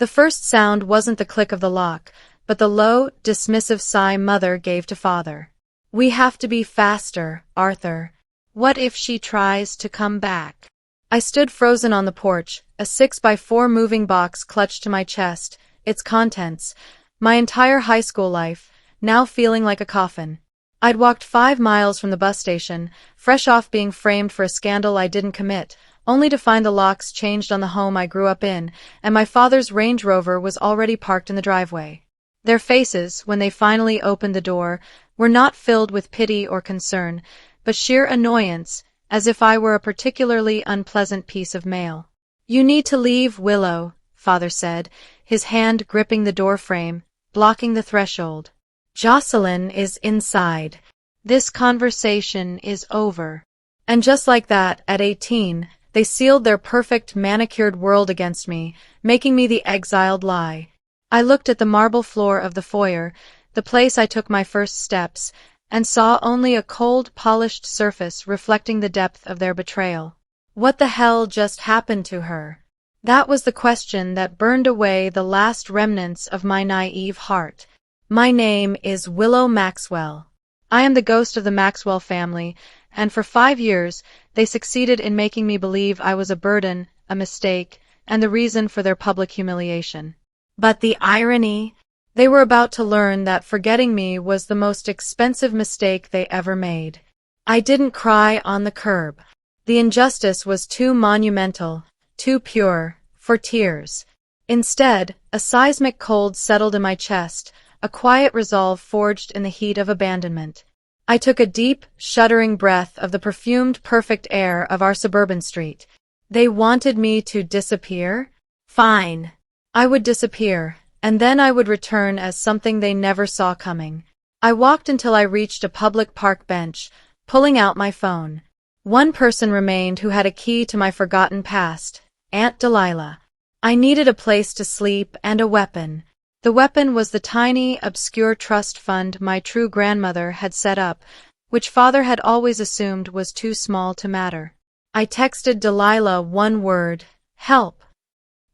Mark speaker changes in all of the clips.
Speaker 1: The first sound wasn't the click of the lock, but the low, dismissive sigh Mother gave to Father. "We have to be faster, Arthur. What if she tries to come back?" I stood frozen on the porch, a 6x4 moving box clutched to my chest, its contents, my entire high school life, now feeling like a coffin. I'd walked 5 miles from the bus station, fresh off being framed for a scandal I didn't commit, only to find the locks changed on the home I grew up in, and my father's Range Rover was already parked in the driveway. Their faces, when they finally opened the door, were not filled with pity or concern, but sheer annoyance, as if I were a particularly unpleasant piece of mail. "You need to leave, Willow," Father said, his hand gripping the door frame, blocking the threshold. "Jocelyn is inside. This conversation is over." And just like that, at 18, they sealed their perfect manicured world against me, making me the exiled lie. I looked at the marble floor of the foyer, the place I took my first steps, and saw only a cold, polished surface reflecting the depth of their betrayal. What the hell just happened to her? That was the question that burned away the last remnants of my naive heart. My name is Willow Maxwell. I am the ghost of the Maxwell family, and for 5 years, they succeeded in making me believe I was a burden, a mistake, and the reason for their public humiliation. But the irony? They were about to learn that forgetting me was the most expensive mistake they ever made. I didn't cry on the curb. The injustice was too monumental, too pure, for tears. Instead, a seismic cold settled in my chest, a quiet resolve forged in the heat of abandonment. I took a deep, shuddering breath of the perfumed, perfect air of our suburban street. They wanted me to disappear? Fine. I would disappear, and then I would return as something they never saw coming. I walked until I reached a public park bench, pulling out my phone. One person remained who had a key to my forgotten past, Aunt Delilah. I needed a place to sleep and a weapon. The weapon was the tiny, obscure trust fund my true grandmother had set up, which Father had always assumed was too small to matter. I texted Delilah one word: help.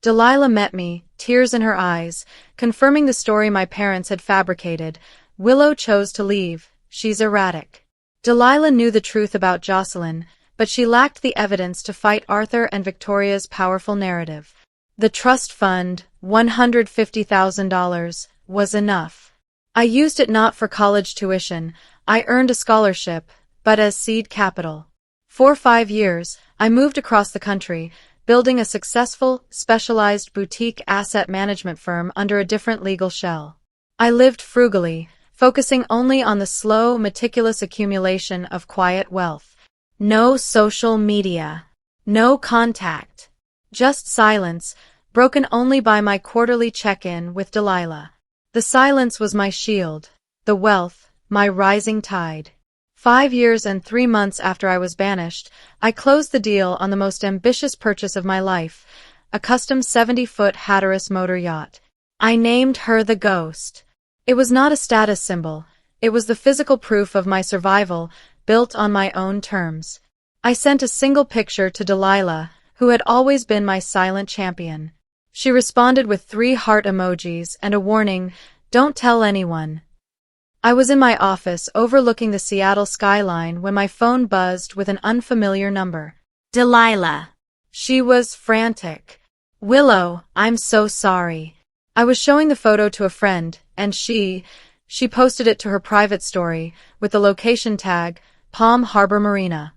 Speaker 1: Delilah met me, tears in her eyes, confirming the story my parents had fabricated. Willow chose to leave. She's erratic. Delilah knew the truth about Jocelyn, but she lacked the evidence to fight Arthur and Victoria's powerful narrative. The trust fund, $150,000, was enough. I used it not for college tuition. I earned a scholarship, but as seed capital. For 5 years, I moved across the country, building a successful, specialized boutique asset management firm under a different legal shell. I lived frugally, focusing only on the slow, meticulous accumulation of quiet wealth. No social media. No contact. Just silence, broken only by my quarterly check-in with Delilah. The silence was my shield, the wealth, my rising tide. 5 years and 3 months after I was banished, I closed the deal on the most ambitious purchase of my life, a custom 70-foot Hatteras motor yacht. I named her the Ghost. It was not a status symbol. It was the physical proof of my survival, built on my own terms. I sent a single picture to Delilah, who had always been my silent champion. She responded with 3 heart emojis and a warning, "Don't tell anyone." I was in my office overlooking the Seattle skyline when my phone buzzed with an unfamiliar number. Delilah. She was frantic. "Willow, I'm so sorry." I was showing the photo to a friend, and she posted it to her private story, with the location tag, Palm Harbor Marina.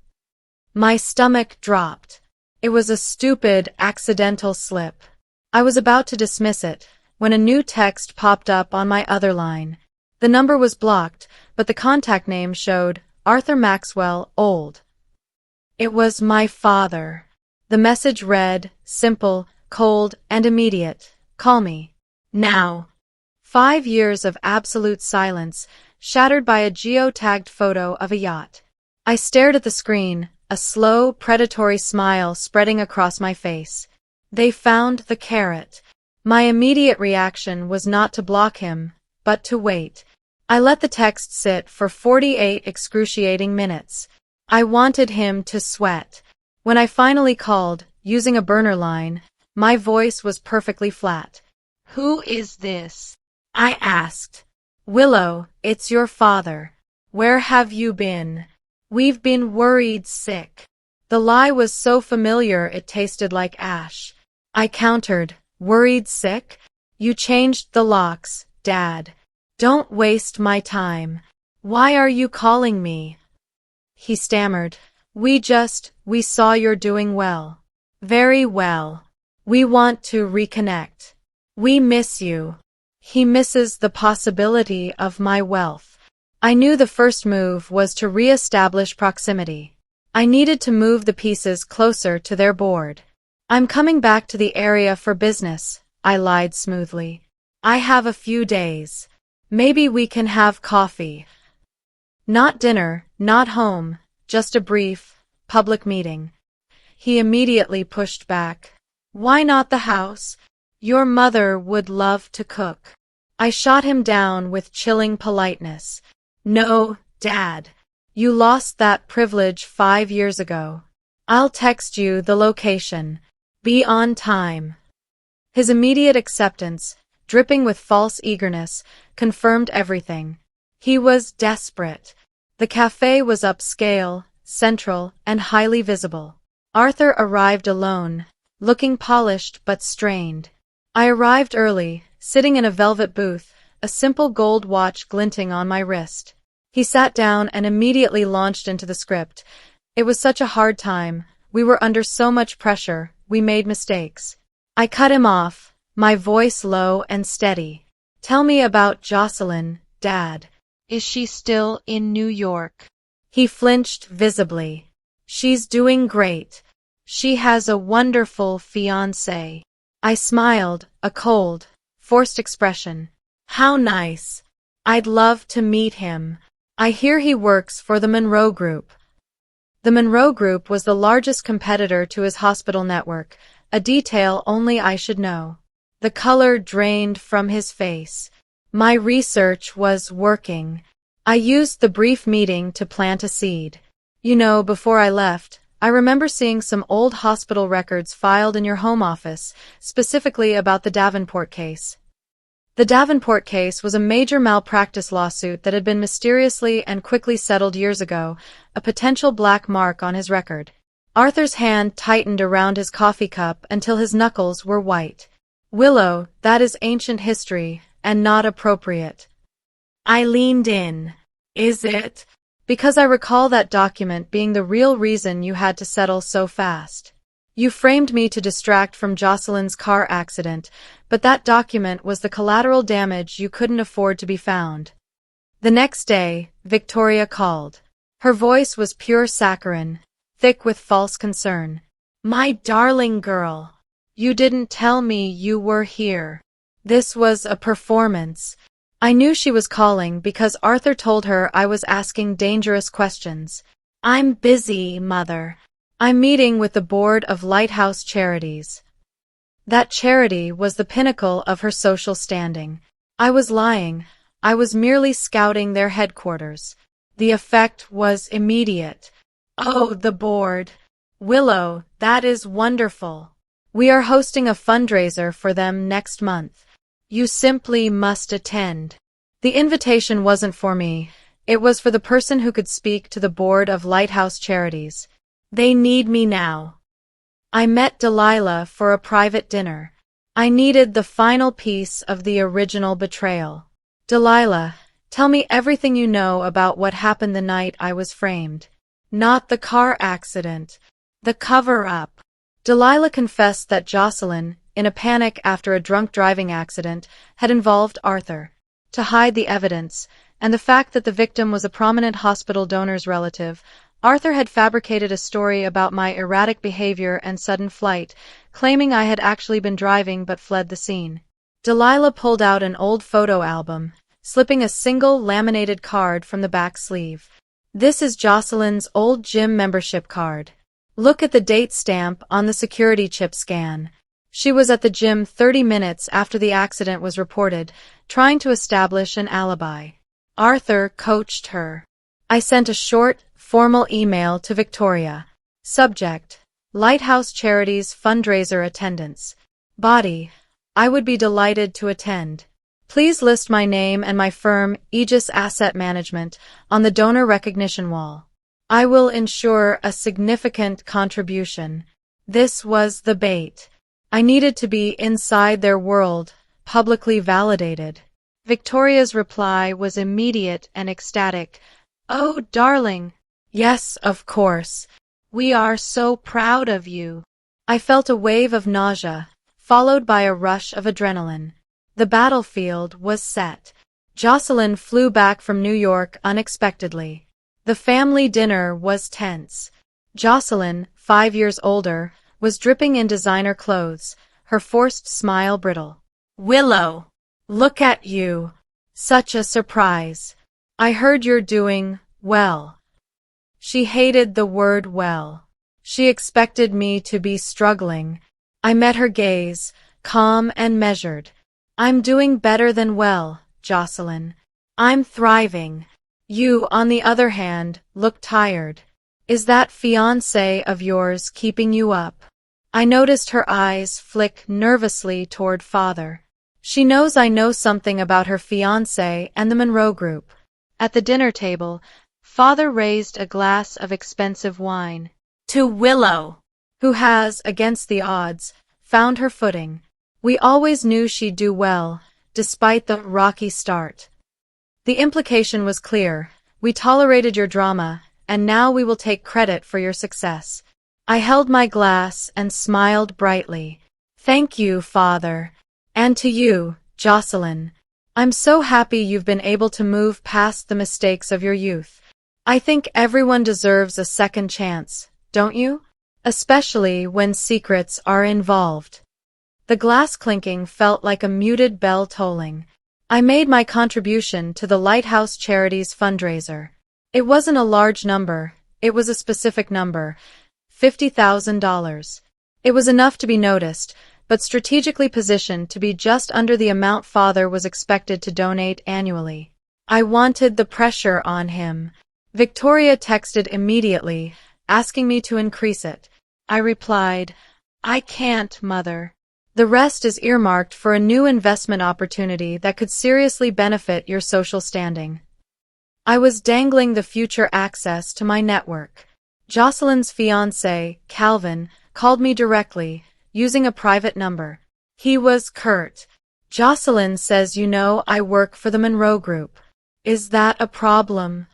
Speaker 1: My stomach dropped. It was a stupid, accidental slip. I was about to dismiss it, when a new text popped up on my other line. The number was blocked, but the contact name showed, Arthur Maxwell, old. It was my father. The message read, simple, cold, and immediate. Call me. Now. 5 years of absolute silence, shattered by a geo-tagged photo of a yacht. I stared at the screen, a slow, predatory smile spreading across my face. They found the carrot. My immediate reaction was not to block him, but to wait. I let the text sit for 48 excruciating minutes. I wanted him to sweat. When I finally called, using a burner line, my voice was perfectly flat. Who is this? I asked. Willow, it's your father. Where have you been? We've been worried sick. The lie was so familiar it tasted like ash. I countered, worried sick? You changed the locks, Dad. Don't waste my time. Why are you calling me? He stammered. We saw you're doing well. Very well. We want to reconnect. We miss you. He misses the possibility of my wealth. I knew the first move was to re-establish proximity. I needed to move the pieces closer to their board. I'm coming back to the area for business, I lied smoothly. I have a few days. Maybe we can have coffee. Not dinner, not home, just a brief, public meeting. He immediately pushed back. Why not the house? Your mother would love to cook. I shot him down with chilling politeness. No, Dad. You lost that privilege 5 years ago. I'll text you the location. Be on time. His immediate acceptance, dripping with false eagerness, confirmed everything. He was desperate. The cafe was upscale, central, and highly visible. Arthur arrived alone, looking polished but strained. I arrived early, sitting in a velvet booth, a simple gold watch glinting on my wrist. He sat down and immediately launched into the script. It was such a hard time. We were under so much pressure. We made mistakes. I cut him off, my voice low and steady. Tell me about Jocelyn, Dad. Is she still in New York? He flinched visibly. She's doing great. She has a wonderful fiancé. I smiled, a cold, forced expression. How nice. I'd love to meet him. I hear he works for the Monroe Group. The Monroe Group was the largest competitor to his hospital network, a detail only I should know. The color drained from his face. My research was working. I used the brief meeting to plant a seed. You know, before I left, I remember seeing some old hospital records filed in your home office, specifically about the Davenport case. The Davenport case was a major malpractice lawsuit that had been mysteriously and quickly settled years ago, a potential black mark on his record. Arthur's hand tightened around his coffee cup until his knuckles were white. Willow, that is ancient history, and not appropriate. I leaned in. Is it? Because I recall that document being the real reason you had to settle so fast. You framed me to distract from Jocelyn's car accident, but that document was the collateral damage you couldn't afford to be found. The next day, Victoria called. Her voice was pure saccharine, thick with false concern. My darling girl, you didn't tell me you were here. This was a performance. I knew she was calling because Arthur told her I was asking dangerous questions. I'm busy, Mother. I'm meeting with the board of Lighthouse Charities. That charity was the pinnacle of her social standing. I was lying. I was merely scouting their headquarters. The effect was immediate. Oh, the board. Willow, that is wonderful. We are hosting a fundraiser for them next month. You simply must attend. The invitation wasn't for me. It was for the person who could speak to the board of Lighthouse Charities. They need me now. I met Delilah for a private dinner. I needed the final piece of the original betrayal. Delilah, tell me everything you know about what happened the night I was framed. Not the car accident. The cover-up. Delilah confessed that Jocelyn, in a panic after a drunk driving accident, had involved Arthur. To hide the evidence, and the fact that the victim was a prominent hospital donor's relative, Arthur had fabricated a story about my erratic behavior and sudden flight, claiming I had actually been driving but fled the scene. Delilah pulled out an old photo album, slipping a single laminated card from the back sleeve. This is Jocelyn's old gym membership card. Look at the date stamp on the security chip scan. She was at the gym 30 minutes after the accident was reported, trying to establish an alibi. Arthur coached her. I sent a short, formal email to Victoria. Subject: Lighthouse Charities fundraiser attendance. Body: I would be delighted to attend. Please list my name and my firm, Aegis Asset Management, on the donor recognition wall. I will ensure a significant contribution. This was the bait. I needed to be inside their world, publicly validated. Victoria's reply was immediate and ecstatic. Oh, darling. Yes, of course. We are so proud of you. I felt a wave of nausea, followed by a rush of adrenaline. The battlefield was set. Jocelyn flew back from New York unexpectedly. The family dinner was tense. Jocelyn, 5 years older, was dripping in designer clothes, her forced smile brittle. Willow! Look at you! Such a surprise. I heard you're doing well. She hated the word well. She expected me to be struggling. I met her gaze, calm and measured. I'm doing better than well, Jocelyn. I'm thriving. You, on the other hand, look tired. Is that fiancé of yours keeping you up? I noticed her eyes flick nervously toward father. She knows I know something about her fiancé and the Monroe Group. At the dinner table, father raised a glass of expensive wine. To Willow, who has, against the odds, found her footing. We always knew she'd do well, despite the rocky start. The implication was clear. We tolerated your drama, and now we will take credit for your success. I held my glass and smiled brightly. Thank you, father. And to you, Jocelyn. I'm so happy you've been able to move past the mistakes of your youth. I think everyone deserves a second chance, don't you? Especially when secrets are involved. The glass clinking felt like a muted bell tolling. I made my contribution to the Lighthouse Charities fundraiser. It wasn't a large number, it was a specific number, $50,000. It was enough to be noticed, but strategically positioned to be just under the amount father was expected to donate annually. I wanted the pressure on him. Victoria texted immediately, asking me to increase it. I replied, I can't, mother. The rest is earmarked for a new investment opportunity that could seriously benefit your social standing. I was dangling the future access to my network. Jocelyn's fiancé, Calvin, called me directly, using a private number. He was curt. Jocelyn says you know I work for the Monroe Group. Is that a problem?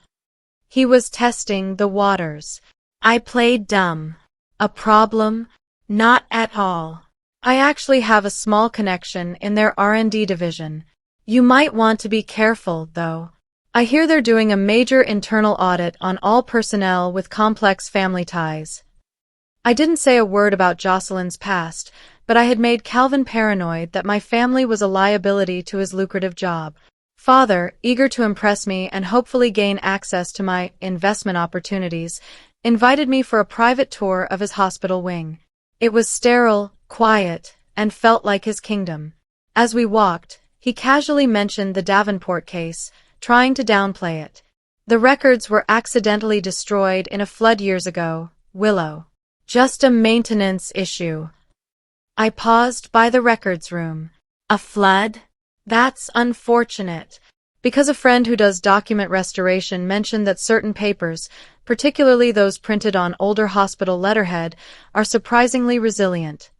Speaker 1: He was testing the waters. I played dumb. A problem? Not at all. I actually have a small connection in their R&D division. You might want to be careful, though. I hear they're doing a major internal audit on all personnel with complex family ties. I didn't say a word about Jocelyn's past, but I had made Calvin paranoid that my family was a liability to his lucrative job. Father, eager to impress me and hopefully gain access to my investment opportunities, invited me for a private tour of his hospital wing. It was sterile, quiet, and felt like his kingdom. As we walked, he casually mentioned the Davenport case, trying to downplay it. The records were accidentally destroyed in a flood years ago, Willow. Just a maintenance issue. I paused by the records room. A flood? That's unfortunate. Because a friend who does document restoration mentioned that certain papers, particularly those printed on older hospital letterhead, are surprisingly resilient.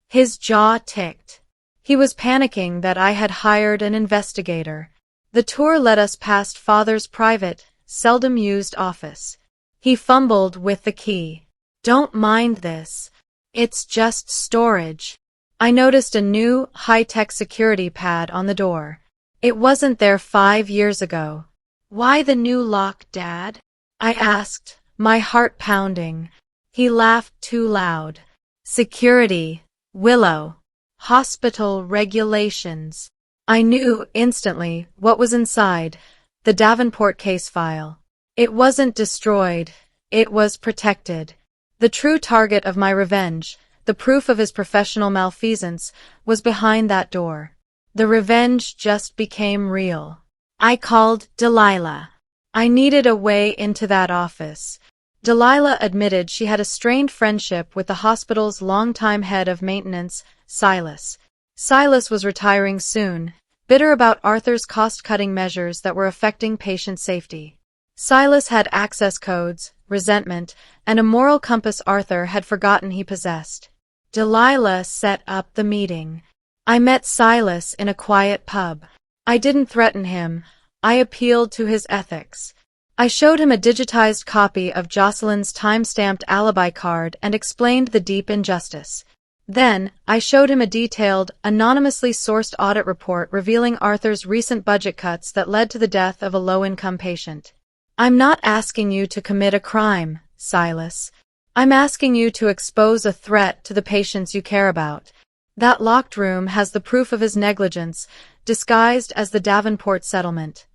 Speaker 1: His jaw ticked. He was panicking that I had hired an investigator. The tour led us past Father's private, seldom used office. He fumbled with the key. Don't mind this. It's just storage. I noticed a new, high-tech security pad on the door. It wasn't there 5 years ago. Why the new lock, Dad? I asked, my heart pounding. He laughed too loud. Security, Willow. Hospital regulations. I knew instantly what was inside, the Davenport case file. It wasn't destroyed, it was protected. The true target of my revenge, the proof of his professional malfeasance, was behind that door. The revenge just became real. I called Delilah. I needed a way into that office. Delilah admitted she had a strained friendship with the hospital's longtime head of maintenance, Silas. Silas was retiring soon, bitter about Arthur's cost-cutting measures that were affecting patient safety. Silas had access codes, resentment, and a moral compass Arthur had forgotten he possessed. Delilah set up the meeting. I met Silas in a quiet pub. I didn't threaten him. I appealed to his ethics. I showed him a digitized copy of Jocelyn's time-stamped alibi card and explained the deep injustice. Then, I showed him a detailed, anonymously sourced audit report revealing Arthur's recent budget cuts that led to the death of a low-income patient. I'm not asking you to commit a crime, Silas. I'm asking you to expose a threat to the patients you care about. That locked room has the proof of his negligence, disguised as the Davenport settlement.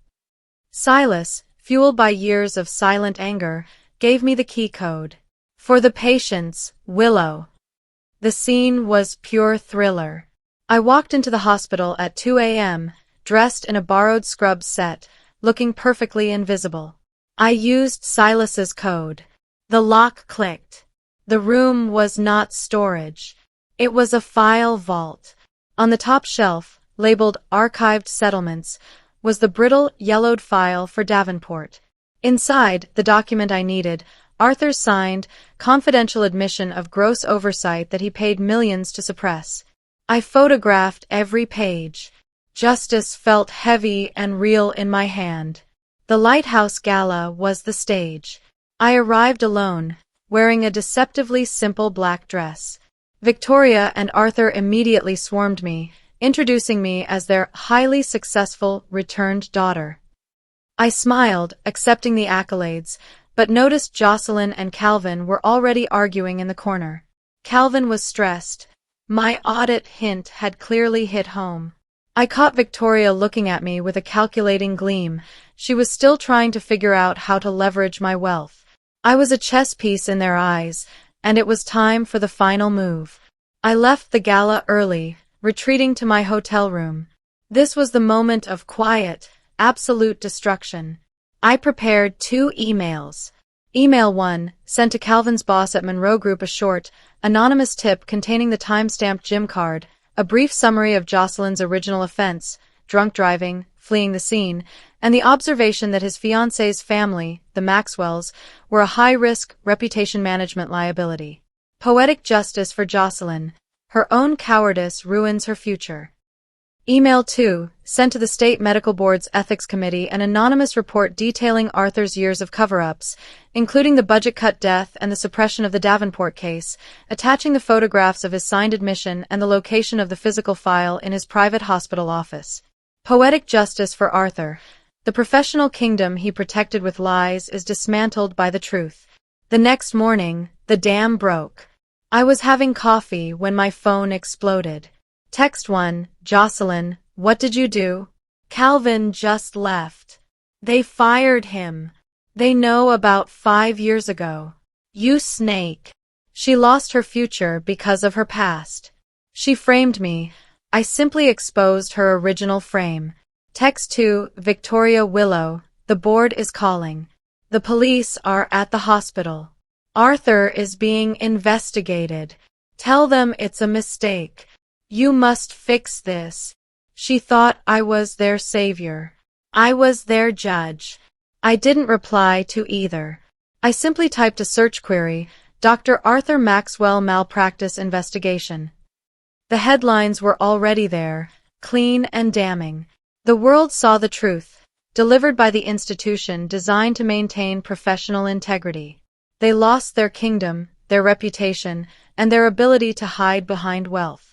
Speaker 1: Silas, fueled by years of silent anger, gave me the key code. For the patients, Willow. The scene was pure thriller. I walked into the hospital at 2 a.m., dressed in a borrowed scrubs set, looking perfectly invisible. I used Silas's code. The lock clicked. The room was not storage. It was a file vault. On the top shelf, labeled Archived Settlements, was the brittle, yellowed file for Davenport. Inside, the document I needed, Arthur's signed, confidential admission of gross oversight that he paid millions to suppress. I photographed every page. Justice felt heavy and real in my hand. The Lighthouse Gala was the stage. I arrived alone, wearing a deceptively simple black dress. Victoria and Arthur immediately swarmed me, introducing me as their highly successful, returned daughter. I smiled, accepting the accolades, but noticed Jocelyn and Calvin were already arguing in the corner. Calvin was stressed. My audit hint had clearly hit home. I caught Victoria looking at me with a calculating gleam. She was still trying to figure out how to leverage my wealth. I was a chess piece in their eyes, and it was time for the final move. I left the gala early, retreating to my hotel room. This was the moment of quiet, absolute destruction. I prepared 2 emails. Email 1, sent to Calvin's boss at Monroe Group, a short, anonymous tip containing the time-stamped gym card, a brief summary of Jocelyn's original offense, drunk driving, fleeing the scene, and the observation that his fiancée's family, the Maxwells, were a high-risk reputation management liability. Poetic justice for Jocelyn. Her own cowardice ruins her future. Email 2, sent to the State Medical Board's Ethics Committee, an anonymous report detailing Arthur's years of cover-ups, including the budget cut death and the suppression of the Davenport case, attaching the photographs of his signed admission and the location of the physical file in his private hospital office. Poetic justice for Arthur. The professional kingdom he protected with lies is dismantled by the truth. The next morning, the dam broke. I was having coffee when my phone exploded. Text 1, Jocelyn, what did you do? Calvin just left. They fired him. They know about 5 years ago. You snake. She lost her future because of her past. She framed me. I simply exposed her original frame. Text 2, Victoria Willow, the board is calling. The police are at the hospital. Arthur is being investigated. Tell them it's a mistake. You must fix this. She thought I was their savior. I was their judge. I didn't reply to either. I simply typed a search query, Dr. Arthur Maxwell malpractice investigation. The headlines were already there, clean and damning. The world saw the truth, delivered by the institution designed to maintain professional integrity. They lost their kingdom, their reputation, and their ability to hide behind wealth.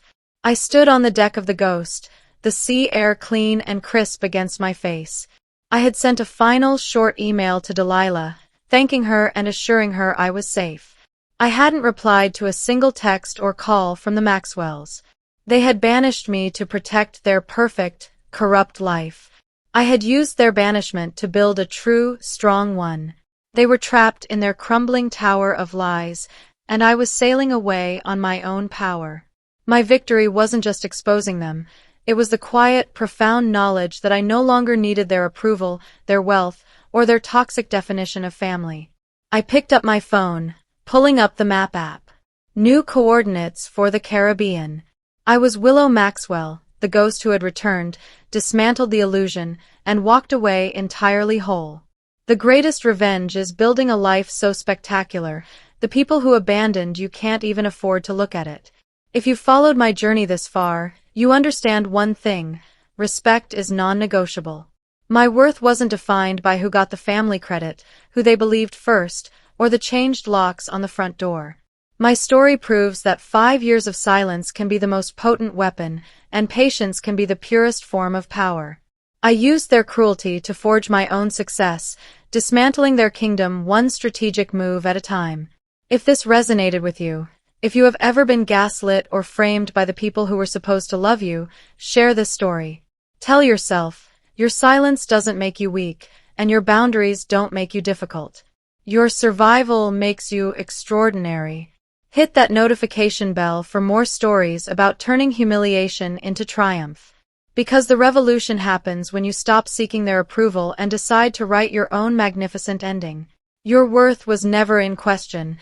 Speaker 1: I stood on the deck of the Ghost, the sea air clean and crisp against my face. I had sent a final short email to Delilah, thanking her and assuring her I was safe. I hadn't replied to a single text or call from the Maxwells. They had banished me to protect their perfect, corrupt life. I had used their banishment to build a true, strong one. They were trapped in their crumbling tower of lies, and I was sailing away on my own power. My victory wasn't just exposing them. It was the quiet, profound knowledge that I no longer needed their approval, their wealth, or their toxic definition of family. I picked up my phone, pulling up the map app. New coordinates for the Caribbean. I was Willow Maxwell, the ghost who had returned, dismantled the illusion, and walked away entirely whole. The greatest revenge is building a life so spectacular, the people who abandoned you can't even afford to look at it. If you followed my journey this far, you understand one thing: respect is non-negotiable. My worth wasn't defined by who got the family credit, who they believed first, or the changed locks on the front door. My story proves that 5 years of silence can be the most potent weapon, and patience can be the purest form of power. I used their cruelty to forge my own success, dismantling their kingdom one strategic move at a time. If this resonated with you, if you have ever been gaslit or framed by the people who were supposed to love you, share this story. Tell yourself, your silence doesn't make you weak, and your boundaries don't make you difficult. Your survival makes you extraordinary. Hit that notification bell for more stories about turning humiliation into triumph. Because the revolution happens when you stop seeking their approval and decide to write your own magnificent ending. Your worth was never in question.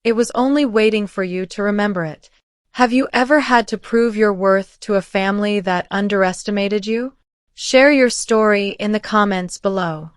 Speaker 1: It was only waiting for you to remember it. Have you ever had to prove your worth to a family that underestimated you? Share your story in the comments below.